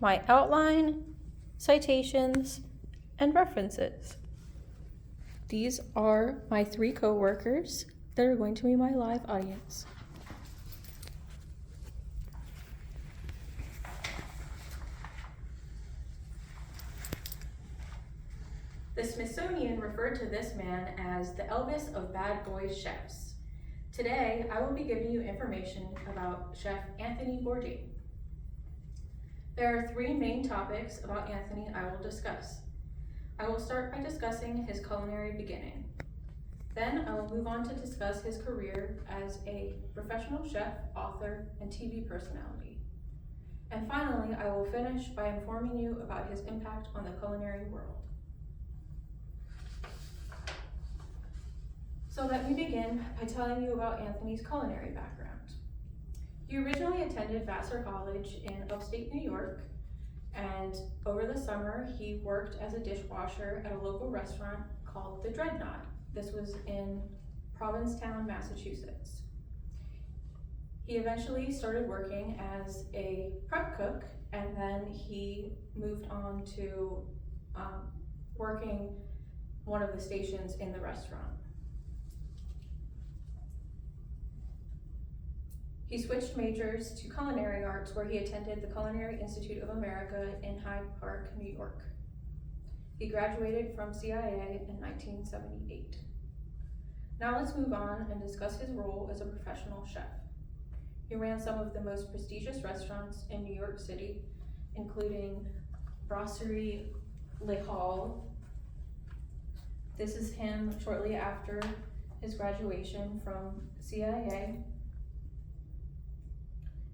my outline, citations, and references. These are my 3 co-workers that are going to be my live audience. The Smithsonian referred to this man as the Elvis of bad boy chefs. Today, I will be giving you information about Chef Anthony Bourdain. There are 3 main topics about Anthony I will discuss. I will start by discussing his culinary beginning. Then I will move on to discuss his career as a professional chef, author, and TV personality. And finally, I will finish by informing you about his impact on the culinary world. So let me begin by telling you about Anthony's culinary background. He originally attended Vassar College in upstate New York, and over the summer he worked as a dishwasher at a local restaurant called the Dreadnought. This was in Provincetown, Massachusetts. He eventually started working as a prep cook, and then he moved on to working one of the stations in the restaurant. He switched majors to culinary arts, where he attended the Culinary Institute of America in Hyde Park, New York. He graduated from CIA in 1978. Now let's move on and discuss his role as a professional chef. He ran some of the most prestigious restaurants in New York City, including Brasserie Le Hall. This is him shortly after his graduation from CIA.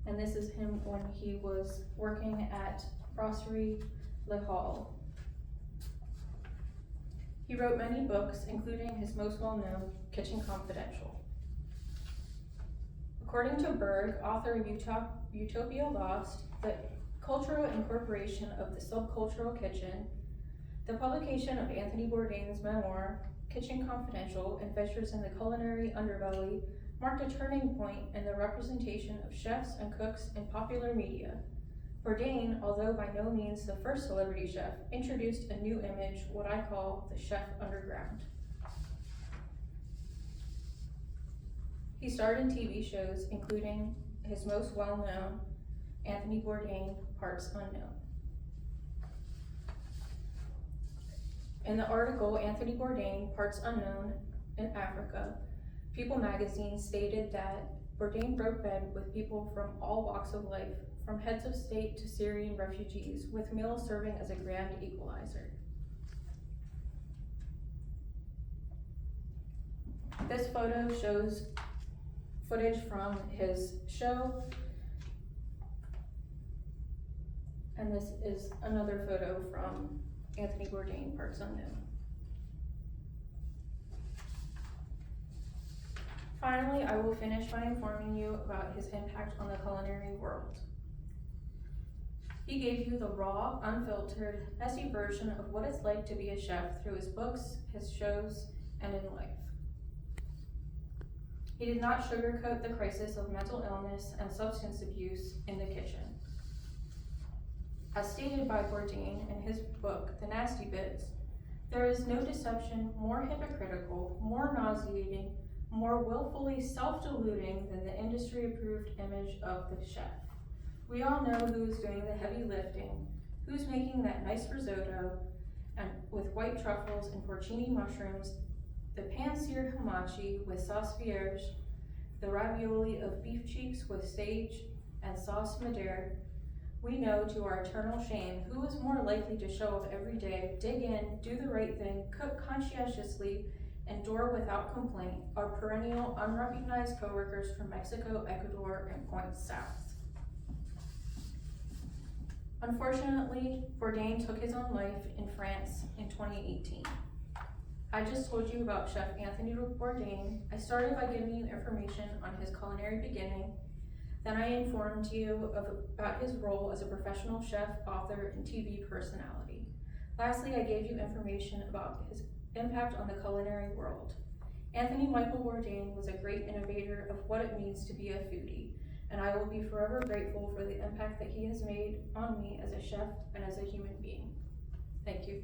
And this is him when he was working at Brasserie Le Hall. He wrote many books, including his most well-known, Kitchen Confidential. According to Berg, author of Utopia Lost, the cultural incorporation of the subcultural kitchen, the publication of Anthony Bourdain's memoir, Kitchen Confidential, Adventures in the Culinary Underbelly, marked a turning point in the representation of chefs and cooks in popular media. Bourdain, although by no means the first celebrity chef, introduced a new image, what I call the chef underground. He starred in TV shows, including his most well-known, Anthony Bourdain, Parts Unknown. In the article, Anthony Bourdain, Parts Unknown in Africa, People magazine stated that Bourdain broke bread with people from all walks of life, from heads of state to Syrian refugees, with meals serving as a grand equalizer. This photo shows footage from his show, and this is another photo from Anthony Bourdain, Parts Unknown. Finally, I will finish by informing you about his impact on the culinary world. He gave you the raw, unfiltered, messy version of what it's like to be a chef through his books, his shows, and in life. He did not sugarcoat the crisis of mental illness and substance abuse in the kitchen. As stated by Bourdain in his book, The Nasty Bits, there is no deception more hypocritical, more nauseating, more willfully self-deluding than the industry-approved image of the chef. We all know who is doing the heavy lifting, who's making that nice risotto and with white truffles and porcini mushrooms, the pan-seared hamachi with sauce vierge, the ravioli of beef cheeks with sage and sauce madere. We know to our eternal shame who is more likely to show up every day, dig in, do the right thing, cook conscientiously, endure without complaint, our perennial unrecognized coworkers from Mexico, Ecuador, and points south. Unfortunately, Bourdain took his own life in France in 2018. I just told you about Chef Anthony Bourdain. I started by giving you information on his culinary beginning. Then I informed you about his role as a professional chef, author, and TV personality. Lastly, I gave you information about his impact on the culinary world. Anthony Michael Bourdain was a great innovator of what it means to be a foodie, and I will be forever grateful for the impact that he has made on me as a chef and as a human being. Thank you.